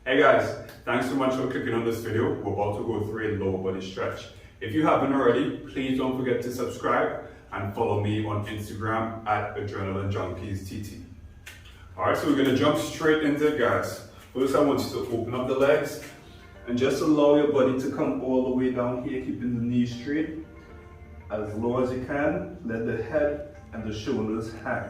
Hey guys, thanks so much for clicking on this video. We're about to go through a lower body stretch. If you haven't already, please don't forget to subscribe and follow me on Instagram at AdrenalineJunkiesTT. Alright, so we're going to jump straight into it, guys. First, I want you to open up the legs and just allow your body to come all the way down here, keeping the knees straight. As low as you can, let the head and the shoulders hang.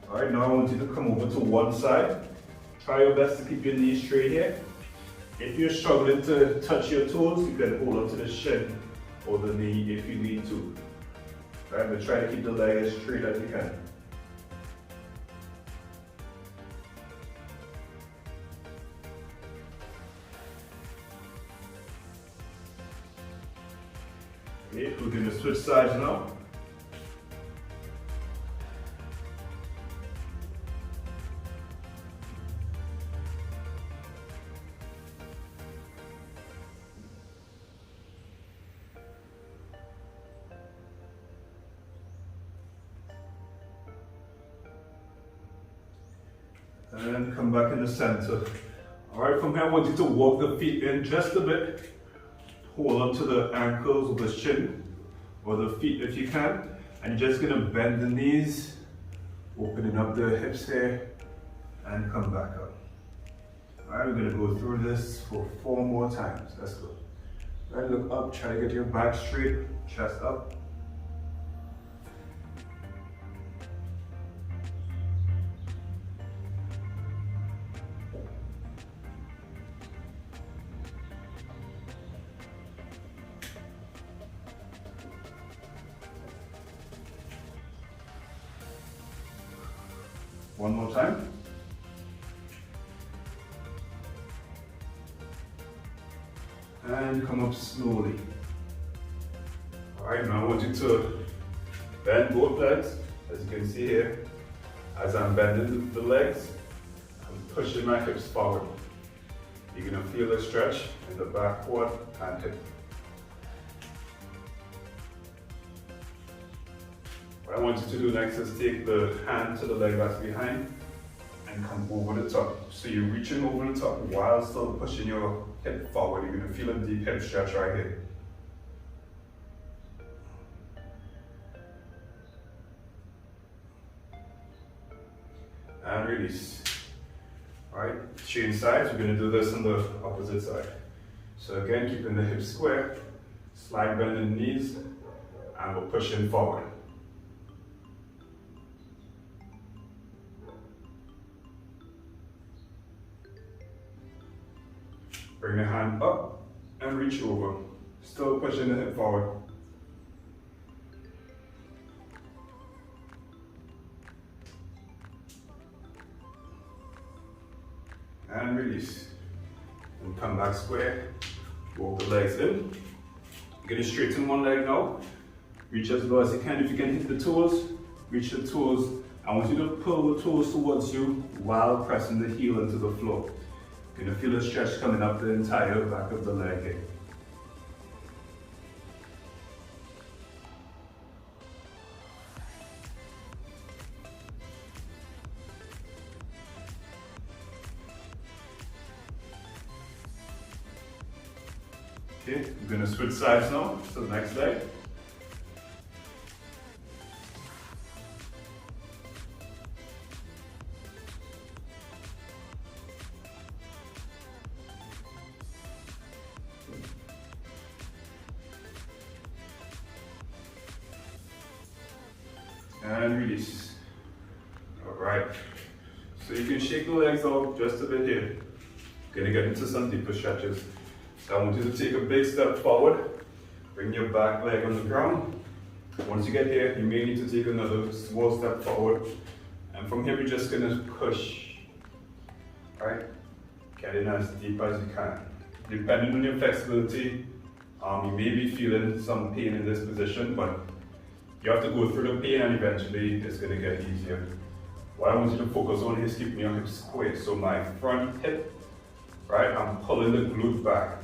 Alright, now I want you to come over to one side. Try your best to keep your knees straight here. If you're struggling to touch your toes, you can hold onto the shin or the knee if you need to. Alright, but try to keep the leg as straight as you can. Okay, we're going to switch sides now. And then come back in the center. Alright, from here I want you to walk the feet in just a bit. Hold on to the ankles or the shin or the feet if you can. And you're just going to bend the knees, opening up the hips here, and come back up. Alright, we're going to go through this for 4 more times. Let's go. Alright, look up, try to get your back straight, chest up. One more time. And come up slowly. Alright, now I want you to bend both legs, as you can see here. As I'm bending the legs, I'm pushing my hips forward. You're going to feel a stretch in the back quad and hip. What I want you to do next is take the hand to the leg that's behind and come over the top. So you're reaching over the top while still pushing your hip forward. You're going to feel a deep hip stretch right here. And release. Alright, change sides. We're going to do this on the opposite side. So again, keeping the hips square, slide bending the knees, and we're pushing forward. Bring the hand up and reach over. Still pushing the hip forward. And release. And come back square. Walk the legs in. You're going to straighten one leg now. Reach as low as you can. If you can hit the toes, reach the toes. I want you to pull the toes towards you while pressing the heel into the floor. You're going to feel a stretch coming up the entire back of the leg here. Okay, we're going to switch sides now to the next leg. And release. Alright, so you can shake the legs out just a bit here. Gonna get into some deeper stretches. So I want you to take a big step forward, bring your back leg on the ground. Once you get here, you may need to take another small step forward. And from here, we're just gonna push. Alright, get in as deep as you can. Depending on your flexibility, you may be feeling some pain in this position, but you have to go through the pain and eventually it's going to get easier. What I want you to focus on is keeping your hips square. So my front hip, right, I'm pulling the glute back.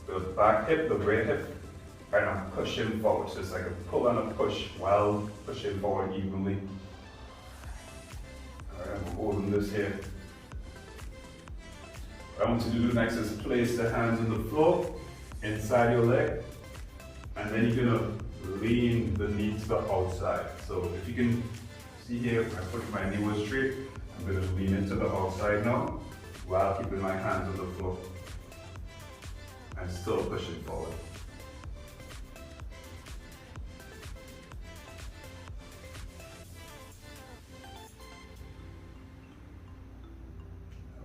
The back hip, the rear hip, right, I'm pushing forward. So it's like a pull and a push while pushing forward evenly. All right, I'm holding this here. What I want you to do next is place the hands on the floor, inside your leg, and then you're gonna lean the knee to the outside. So if you can see here, I put my knee was straight. I'm gonna lean into the outside now, while keeping my hands on the floor. And still pushing forward.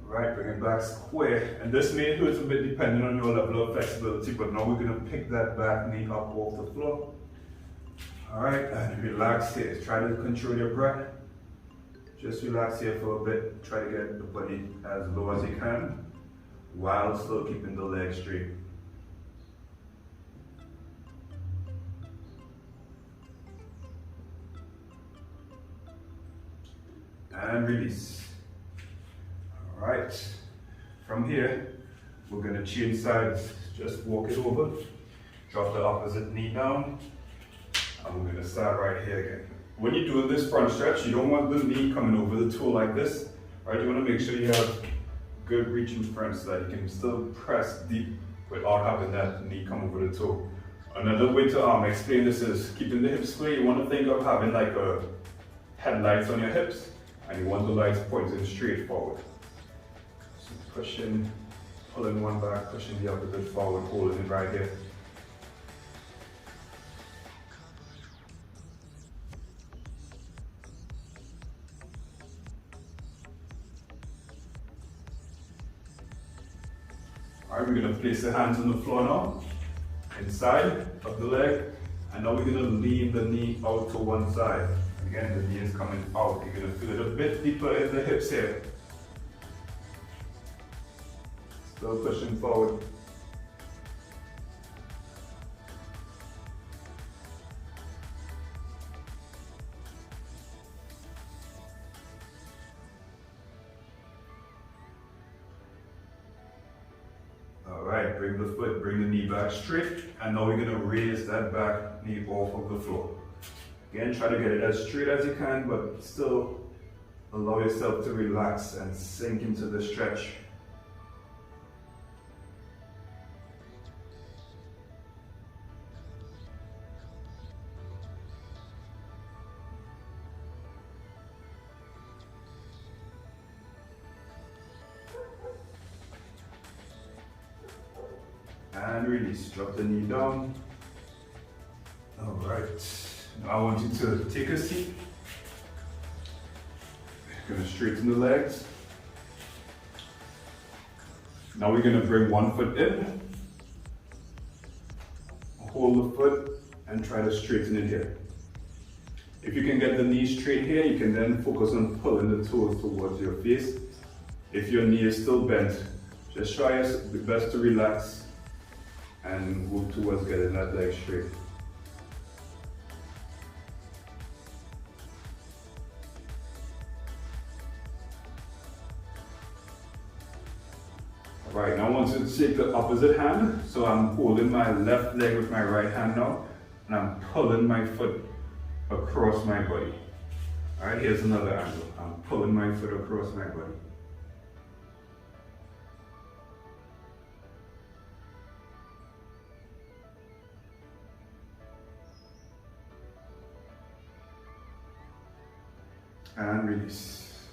Right, bring it back square. And this may hurt a bit depending on your level of flexibility, but now we're gonna pick that back knee up off the floor. All right, and relax here. Try to control your breath. Just relax here for a bit. Try to get the body as low as you can, while still keeping the legs straight. And release. All right, from here, we're gonna change sides. Just walk it over, drop the opposite knee down, and we're gonna start right here again. When you're doing this front stretch, you don't want the knee coming over the toe like this, right? You wanna make sure you have good reach in front so that you can still press deep without having that knee come over the toe. Another way to explain this is keeping the hips square. You wanna think of having like a headlights on your hips, and you want the lights pointing straight forward. So pushing, pulling one back, pushing the opposite forward, holding it right here. All right, we're gonna place the hands on the floor now, inside of the leg, and now we're gonna lean the knee out to one side. Again, the knee is coming out. You're gonna feel it a bit deeper in the hips here. Still pushing forward. All right, bring the foot, bring the knee back straight, and now we're gonna raise that back knee off of the floor. Again, try to get it as straight as you can, but still allow yourself to relax and sink into the stretch. And release, drop the knee down. All right. Now I want you to take a seat. You're gonna straighten the legs. Now we're gonna bring one foot in, hold the foot, and try to straighten it here. If you can get the knee straight here, you can then focus on pulling the toes towards your face. If your knee is still bent, just try your best to relax and move towards getting that leg straight. Right, now I want you to take the opposite hand. So I'm holding my left leg with my right hand now, and I'm pulling my foot across my body. All right, here's another angle. I'm pulling my foot across my body. And release.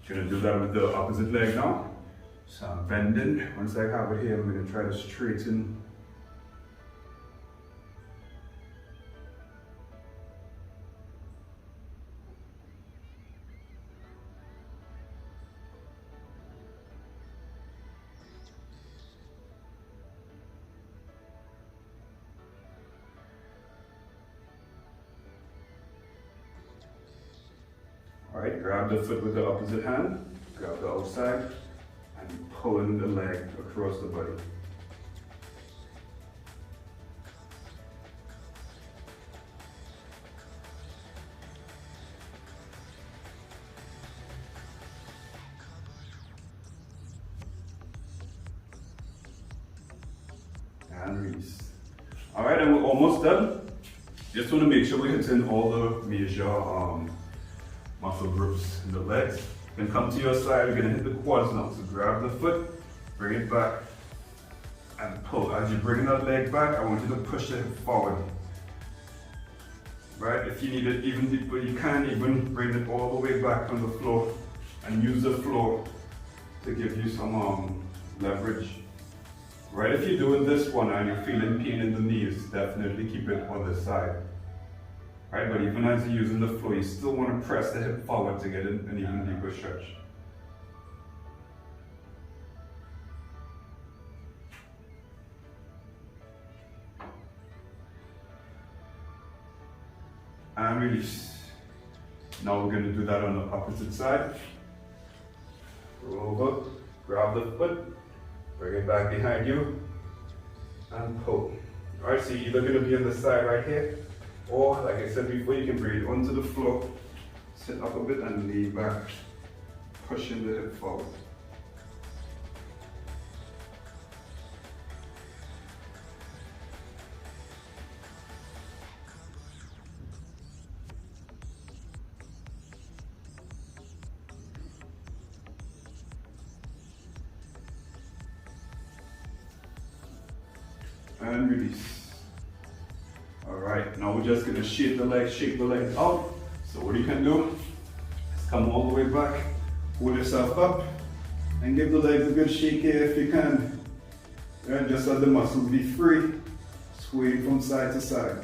I'm gonna do that with the opposite leg now. So I'm bending. Once I have it here, I'm going to try to straighten. All right, grab the foot with the opposite hand, grab the outside, and pulling the leg across the body. and release. All right, and we're almost done. Just want to make sure we're hitting all the major muscle groups in the legs. Then come to your side, we're gonna hit the quads now. So grab the foot, bring it back, and pull. As you bring that leg back, I want you to push it forward. Right, if you need it even deeper, you can even bring it all the way back on the floor and use the floor to give you some leverage. Right, if you're doing this one and you're feeling pain in the knees, definitely keep it on this side. Right, but even as you're using the floor, you still want to press the hip forward to get an even deeper stretch. And release. Now we're going to do that on the opposite side. Roll over, grab the foot, bring it back behind you, and pull. Alright, so you're either going to be on the side right here, or like I said before, you can bring it onto the floor, sit up a bit and lean back, pushing the hip forward. And release. Alright, now we're just gonna shake the legs out. So what you can do is come all the way back, pull yourself up, and give the legs a good shake here if you can. And just let the muscles be free, swaying from side to side.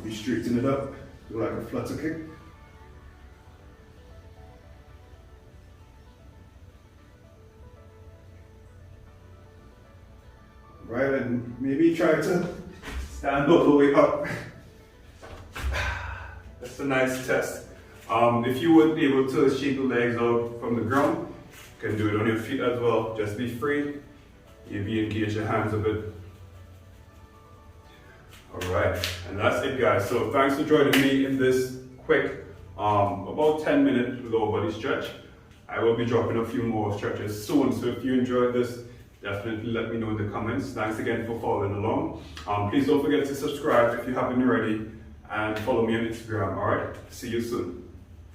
We straighten it up, do like a flutter kick. Right, and maybe try to stand all the way up. That's a nice test. If you would be able to shake the legs out from the ground, you can do it on your feet as well. Just be free. Maybe engage your hands a bit. Alright, and that's it guys. So thanks for joining me in this quick, about 10 minute lower body stretch. I will be dropping a few more stretches soon, so if you enjoyed this, definitely let me know in the comments. Thanks again for following along. Please don't forget to subscribe if you haven't already, and follow me on Instagram. Alright, see you soon.